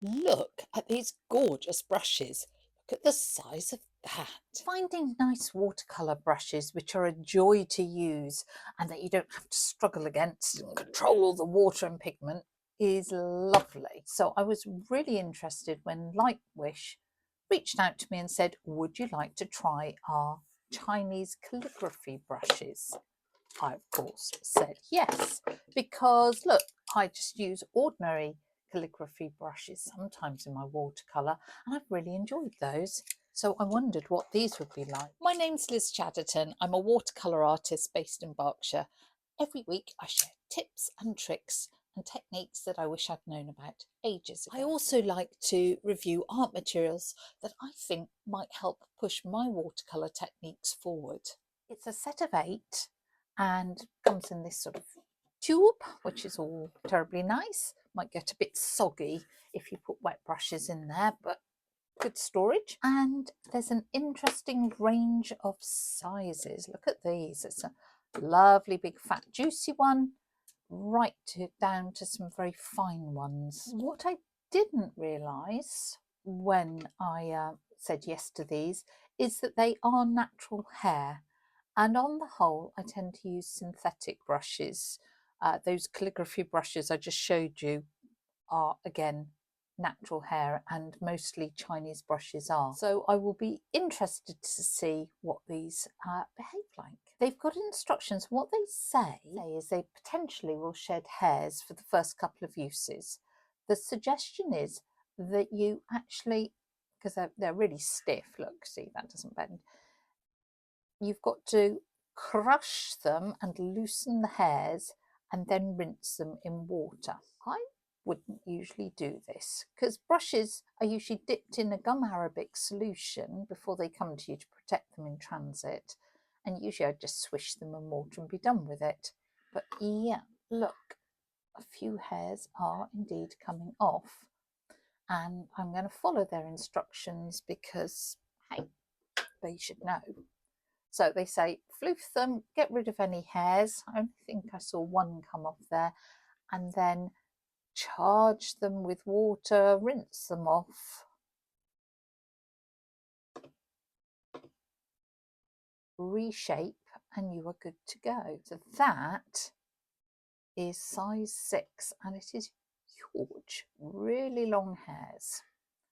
Look at these gorgeous brushes. Look at the size of that. Finding nice watercolour brushes which are a joy to use and that you don't have to struggle against and control all the water and pigment is lovely. So I was really interested when Lightwish reached out to me and said, would you like to try our Chinese calligraphy brushes? I, of course, said yes, because look, I just use ordinary calligraphy brushes sometimes in my watercolour, and I've really enjoyed those. So I wondered what these would be like. My name's Liz Chaderton. I'm a watercolour artist based in Berkshire. Every week I share tips and tricks and techniques that I wish I'd known about ages ago. I also like to review art materials that I think might help push my watercolour techniques forward. It's a set of 8 and comes in this sort of tube, which is all terribly nice. Might get a bit soggy if you put wet brushes in there, but good storage. And there's an interesting range of sizes. Look at these. It's a lovely big fat juicy one, right down to some very fine ones. What I didn't realise when I said yes to these is that they are natural hair. And on the whole, I tend to use synthetic brushes. Those calligraphy brushes I just showed you are, again, natural hair, and mostly Chinese brushes are. So I will be interested to see what these behave like. They've got instructions. What they say is they potentially will shed hairs for the first couple of uses. The suggestion is that you actually, because they're really stiff, look, see, that doesn't bend. You've got to crush them and loosen the hairs and then rinse them in water. I wouldn't usually do this because brushes are usually dipped in a gum arabic solution before they come to you to protect them in transit, and usually I'd just swish them in water and be done with it. But yeah, look, a few hairs are indeed coming off, and I'm going to follow their instructions because, hey, they should know. So they say floof them, get rid of any hairs. I only think I saw one come off there, and then charge them with water, rinse them off, reshape, and you are good to go. So that is size 6, and it is huge, really long hairs.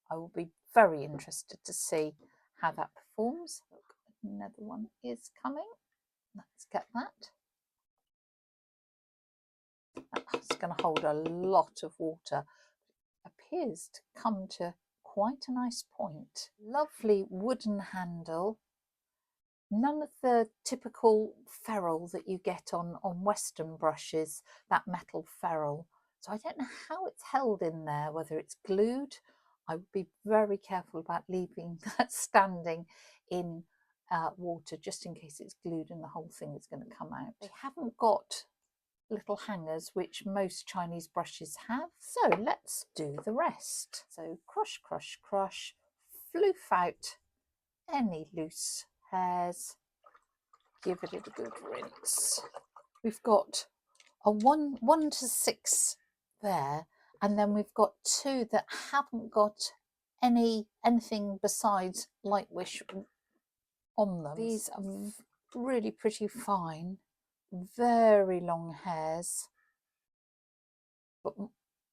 I will be very interested to see how that performs. Look, another one is coming. Let's get that. That's going to hold a lot of water. Appears to come to quite a nice point. Lovely wooden handle. None of the typical ferrule that you get on Western brushes, that metal ferrule. So I don't know how it's held in there, whether it's glued. I would be very careful about leaving that standing in water just in case it's glued and the whole thing is going to come out. They haven't got little hangers which most Chinese brushes have. So let's do the rest. So crush, crush, crush, floof out any loose hairs, give it a good rinse. We've got a 1 to 6 there, and then we've got 2 that haven't got anything besides Lightwish on them. These are really pretty fine, very long hairs, but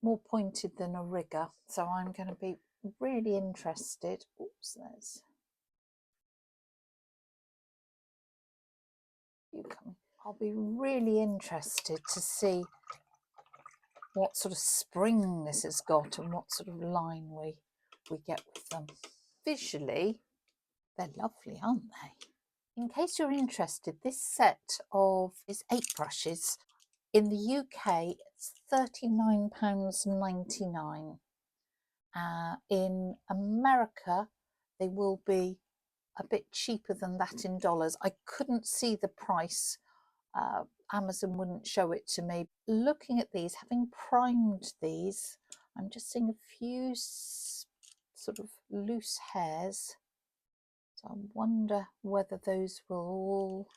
more pointed than a rigger. So I'm going to be really interested. Oops, there's you coming. I'll be really interested to see what sort of spring this has got and what sort of line we get with them. Visually, they're lovely, aren't they? In case you're interested, this set is 8 brushes. In the UK, it's £39.99. In America, they will be a bit cheaper than that in dollars. I couldn't see the price. Amazon wouldn't show it to me. Looking at these, having primed these, I'm just seeing a few sort of loose hairs. So I wonder whether those will all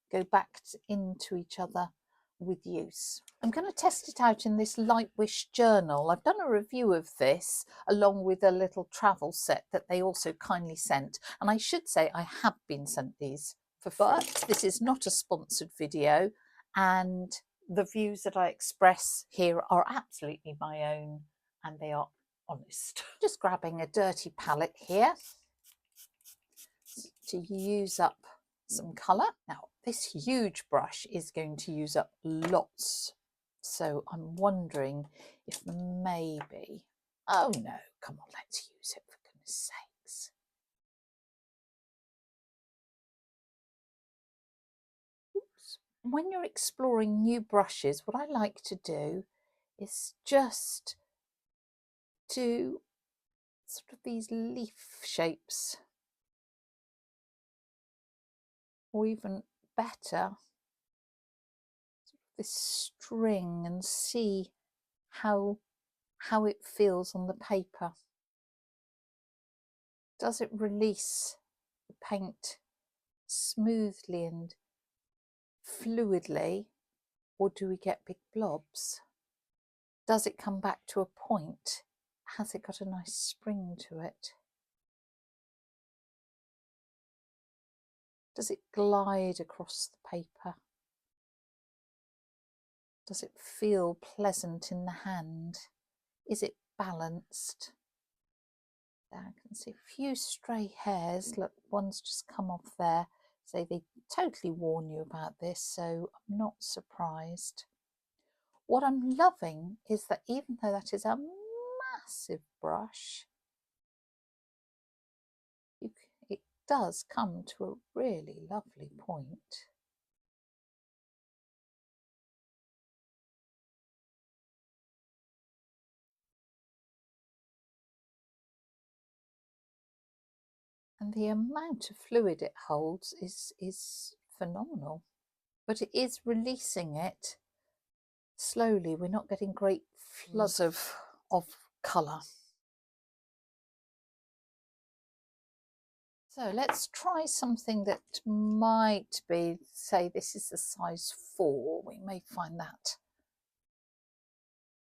go back into each other with use. I'm going to test it out in this Lightwish journal. I've done a review of this along with a little travel set that they also kindly sent. And I should say I have been sent these for free. But this is not a sponsored video, and the views that I express here are absolutely my own and they are honest. Just grabbing a dirty palette here to use up some colour. Now this huge brush is going to use up lots, so I'm wondering if maybe, oh no, come on, let's use it for goodness sakes. Oops. When you're exploring new brushes, what I like to do is just do sort of these leaf shapes, or even better, this string, and see how it feels on the paper. Does it release the paint smoothly and fluidly, or do we get big blobs? Does it come back to a point? Has it got a nice spring to it? Does it glide across the paper? Does it feel pleasant in the hand? Is it balanced? There, I can see a few stray hairs. Look, one's just come off there. So they totally warn you about this, so I'm not surprised. What I'm loving is that even though that is a massive brush, it does come to a really lovely point. And the amount of fluid it holds is phenomenal. But it is releasing it slowly. We're not getting great floods of colour. So let's try something that might be, say this is the size 4. We may find that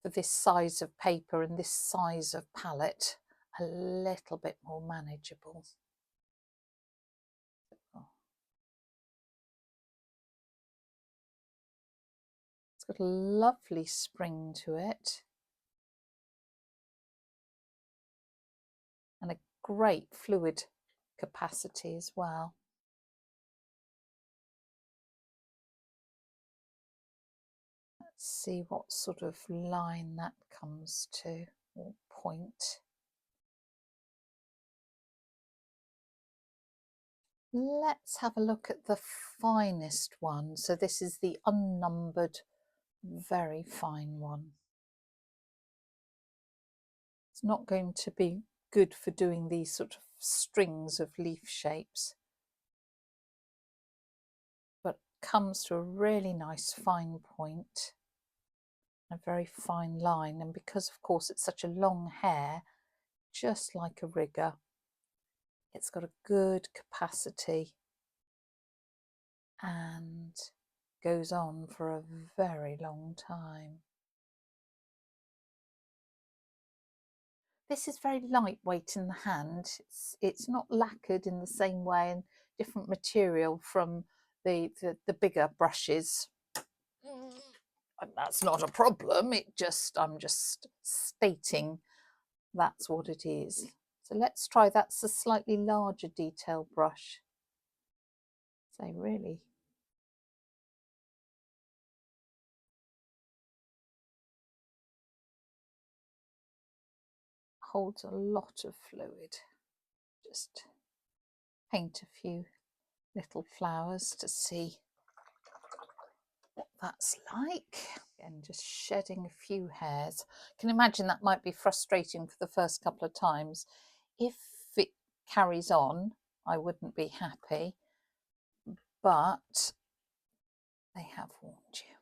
for this size of paper and this size of palette a little bit more manageable. It's got a lovely spring to it and a great fluid capacity as well. Let's see what sort of line that comes to, or point. Let's have a look at the finest one. So this is the unnumbered, very fine one. It's not going to be good for doing these sort of strings of leaf shapes, but comes to a really nice fine point, a very fine line. And because of course it's such a long hair, just like a rigger, it's got a good capacity and goes on for a very long time. This is very lightweight in the hand. It's not lacquered in the same way, and different material from the bigger brushes. And that's not a problem. I'm just stating that's what it is. So let's try, that's a slightly larger detail brush. So really holds a lot of fluid. Just paint a few little flowers to see what that's like. And just shedding a few hairs. I can imagine that might be frustrating for the first couple of times. If it carries on, I wouldn't be happy, but they have warned you.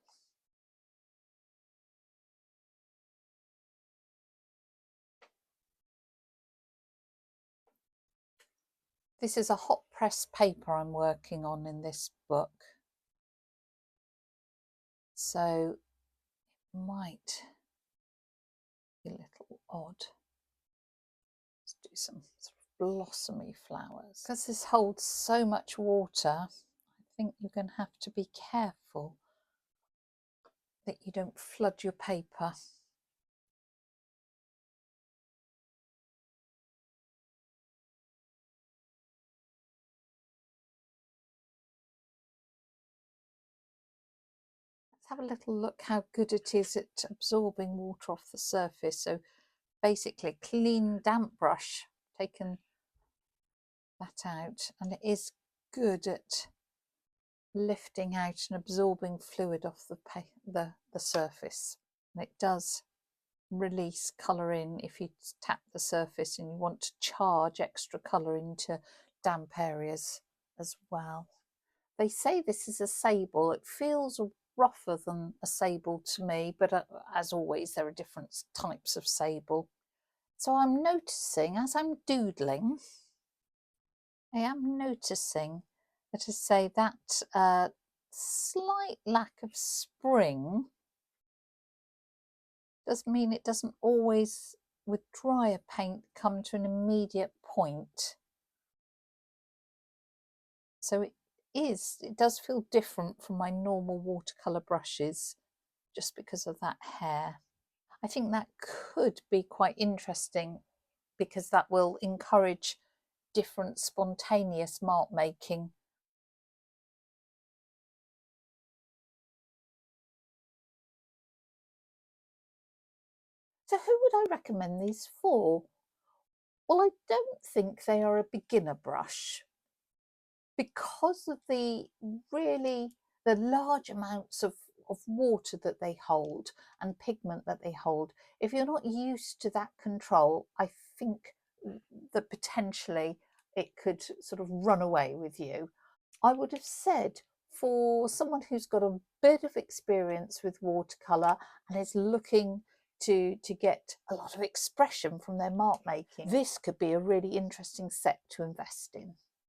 This is a hot press paper I'm working on in this book. So it might be a little odd. Let's do some sort of blossomy flowers. Because this holds so much water, I think you're going to have to be careful that you don't flood your paper. Let's have a little look how good it is at absorbing water off the surface. So basically clean damp brush, taken that out, and it is good at lifting out and absorbing fluid off the surface. And it does release colour in if you tap the surface and you want to charge extra colour into damp areas as well. They say this is a sable. It feels rougher than a sable to me, but as always there are different types of sable. So I'm noticing as I'm doodling, I am noticing that, I say, that slight lack of spring does mean it doesn't always, with drier paint, come to an immediate point. So it does feel different from my normal watercolour brushes just because of that hair. I think that could be quite interesting because that will encourage different spontaneous mark making. So who would I recommend these for? Well, I don't think they are a beginner brush because of the large amounts of water that they hold and pigment that they hold. If you're not used to that control, I think that potentially it could sort of run away with you. I would have said for someone who's got a bit of experience with watercolour and is looking to get a lot of expression from their mark making, this could be a really interesting set to invest in.